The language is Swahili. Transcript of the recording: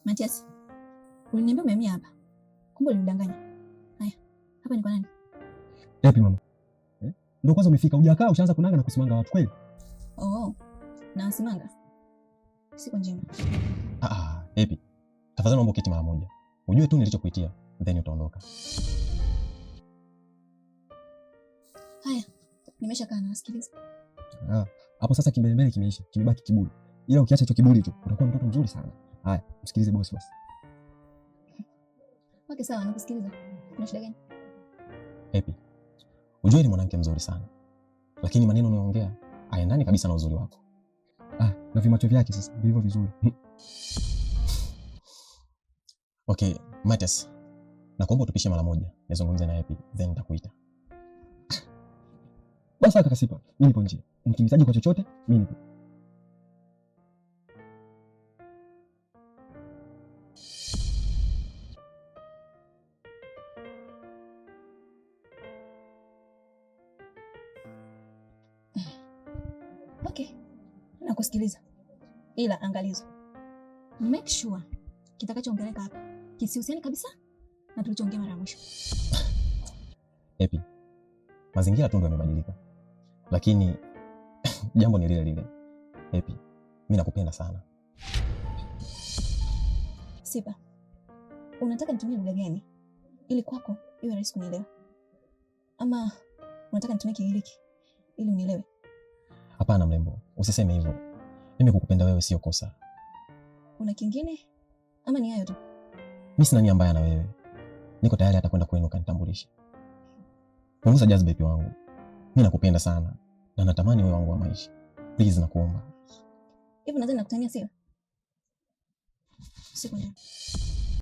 Matias, uliniambia umehamia hapa. Kumbe ulinidanganya. Haya, hapa ni kwa nani? Epi mama. Ndio kwanza umefika, hujakaa ushaanza kunanga na kusimanga watu kweli? Oh, na simanga. Siko njema. Epi. Tafadhali naomba uketi mara moja. Ujue tu nilichokuitia, then utaondoka. Haya, nimeshakaa na wasikiliza. Hapo sasa kimbelembele kimeisha, kimebaki kiburi. Ila ukiacha hicho kiburi tu, utakuwa mtoto mzuri sana. Haya, msikilize boss basi. Okay, sawa, nakusikiliza. Kuna shida gani? Epi. Ujue ni mwanamke mzuri sana. Lakini maneno unayoongea hayaendani kabisa na uzuri wako. Na vimacho vyake sasa vilivyo vizuri. Okay, Matias. Nakuomba tupishe mara moja. Nizungumze na Epi, then nitakuita. Basi kaka Sipa, mimi nipo nje. Mkihitaji kwa chochote, mimi nipo. Okay, nakusikiliza. Ila angalizo. Make sure kitakachoongeleka hapa kisihusiani kabisa na tulichoongea mara ya mwisho. Epi. Mazingira tu ndio yamebadilika. Lakini jambo ni lile lile. Epi, mimi nakupenda sana. Sipa, unataka nitumie lugha gani ili kwako iwe rahisi kunielewa? Ama unataka nitumie Kigiriki ili unielewe? Hapana mrembo, usiseme hivyo. Mimi kukupenda wewe sio kosa. Una kingine ama ni hayo tu? Mimi sina nia mbaya na wewe. Niko tayari hata kwenda kwenu kanitambulisha. Punguza jazba Epi wangu. Mimi nakupenda sana na natamani wewe wangu wa maisha. Please nakuomba. Hivi nadhani nakutania sio? Siku njema.